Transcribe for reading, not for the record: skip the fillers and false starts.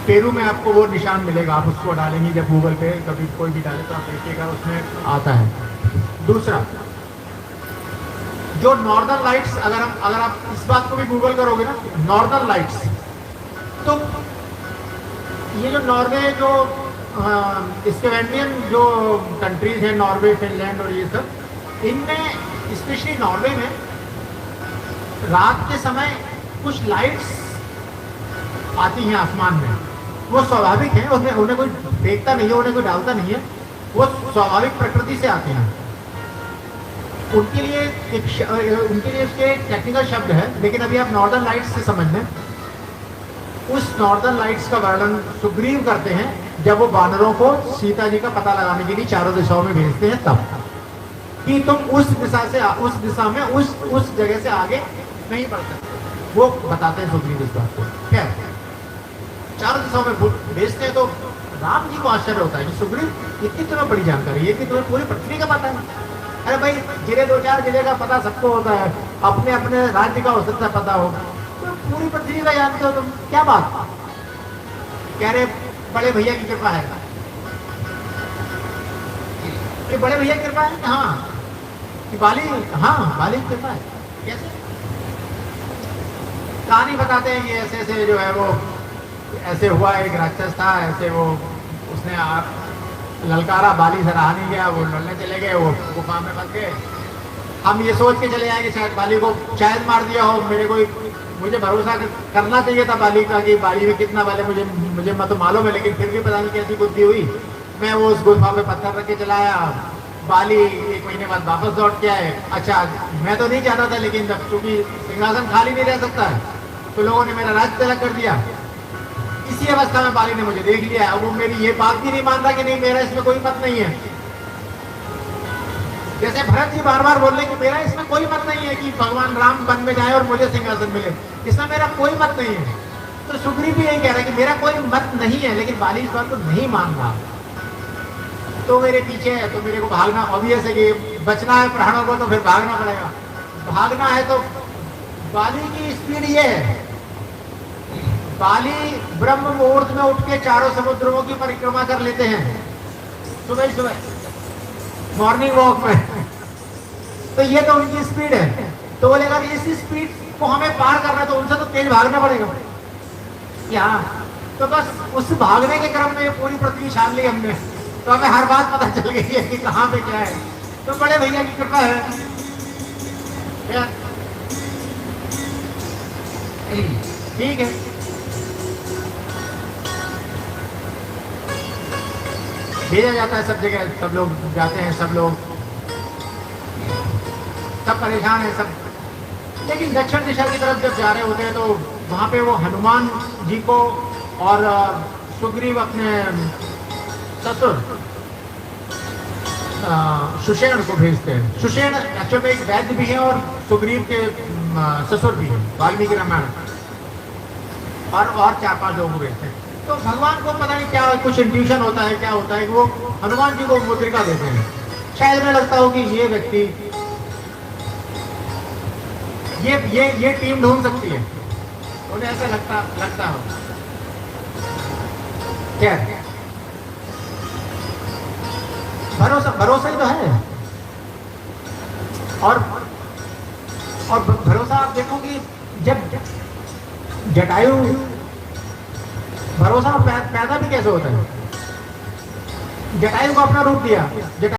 Peru में आपको वो निशान मिलेगा, आप उसको डालेंगे जब गूगल पे कभी कोई भी डाले तो आप देखिएगा उसमें आता है। दूसरा, जो नॉर्दर्न लाइट्स, अगर आप इस बात को भी गूगल करोगे ना, नॉर्दर्न लाइट्स, तो ये जो नॉर्वे, जो स्कैंडिनेवियन जो कंट्रीज हैं, नॉर्वे, फिनलैंड और ये सब, इनमें स्पेशली नॉर्वे में रात के समय कुछ लाइट्स आती हैं आसमान में। वो स्वाभाविक है, उन्हें कोई देखता नहीं है, उन्हें कोई डालता नहीं है, वो स्वाभाविक प्रकृति से आते हैं। उनके लिए उसके टेक्निकल शब्द है, लेकिन अभी आप नॉर्दर्न लाइट्स से समझ लें। उस नॉर्दर्न लाइट्स का वर्णन सुग्रीव करते हैं जब वो वानरों को सीता जी का पता लगाने के लिए चारों दिशाओं में भेजते हैं, तब कि तुम उस दिशा में उस जगह से आगे नहीं बढ़ सकते, वो बताते हैं सुग्रीव इस बात को। क्या चारों दिशाओं में भेजते हैं, तो राम जी को आश्चर्य होता है कि सुग्रीव इतनी तुम्हें बड़ी जानकारी है कि तुम्हें पूरी पृथ्वी का पता है। अरे भाई, जिले 2-4 जिले का पता सबको होता है, अपने अपने राज्य का हो सकता है पता हो, तो पूरी पृथ्वी का जानते हो तुम, क्या बात। कह रहे बड़े भैया की कृपा है, ये बड़े भैया की कृपा है। हाँ, कि बाली, हाँ बाली की कृपा है। कैसे? कहानी बताते हैं कि ऐसे ऐसे जो है वो ऐसे हुआ, एक राक्षस था, ऐसे वो उसने ललकारा, बाली सराहा नहीं गया, वो लड़ने चले गए, वो गुफा में फंस गए। हम ये सोच के चले आए कि शायद बाली को शायद मार दिया हो। मुझे भरोसा करना चाहिए था बाली का कि बाली में कितना बल है, मुझे तो मालूम है, लेकिन फिर भी पता नहीं कैसी बुद्धि हुई, मैं वो उस गुफा में पत्थर रख के चला आया। बाली 1 महीने बाद वापस लौट के आए। अच्छा, मैं तो नहीं चाहता था, लेकिन जब चूंकि सिंहासन खाली नहीं रह सकता है, तो लोगों ने मेरा राज्य तलक कर दिया। इसी अवस्था में बाली ने मुझे देख लिया। अब वो मेरी ये बात भी नहीं मान रहा कि नहीं, मेरा इसमें कोई मत नहीं है। जैसे भरत जी बार बार बोल रहे कि मेरा इसमें कोई मत नहीं है कि भगवान राम वन में जाए और मुझे सिंहासन मिले, इसमें मेरा कोई मत नहीं है। तो सुग्रीव भी यही कह रहा है कि मेरा कोई मत नहीं है, लेकिन बाली इस बात को नहीं मान रहा। तो मेरे पीछे है, तो मेरे को भागना ऑब्वियस है कि बचना है प्राणों को, तो फिर भागना पड़ेगा। भागना है तो बाली की स्पीड ये है, बाली ब्रह्म मुहूर्त में उठ के चारों समुद्रों की परिक्रमा कर लेते हैं सुबह सुबह मॉर्निंग वॉक में। तो ये तो उनकी स्पीड है। तो बोलेगा इस स्पीड को हमें पार करना है, तो उनसे तो तेज भागना पड़ेगा। क्या? तो बस उस भागने के क्रम में पूरी पृथ्वी छान ली हमने, तो हमें हर बात पता चल गई है कि कहाँ पे क्या है। तो बड़े भैया की कृपा है। ठीक है, भेजा जाता है सब जगह, सब लोग जाते हैं, सब परेशान हैं सब। लेकिन दक्षिण दिशा की तरफ जब जा रहे होते हैं, तो वहाँ पे वो हनुमान जी को और सुग्रीव अपने ससुर सुषेण को भेजते हैं। सुषेण एक्चुअली एक वैद्य भी है और सुग्रीव के ससुर भी हैं, वाल्मीकि रामायण, और 4-5 लोग भेजते हैं। तो भगवान को पता नहीं क्या कुछ इंट्यूशन होता है, क्या होता है कि वो हनुमान जी को मुद्रिका देते हैं। शायद मैं लगता हो कि ये व्यक्ति ये टीम ढूंढ सकती है, उन्हें ऐसा लगता हो। क्या भरोसा ही तो है। और भरोसा आप देखो कि जब जटायु, भरोसा पैदा भी कैसे होता है। जटायु को अपना रूप दिया,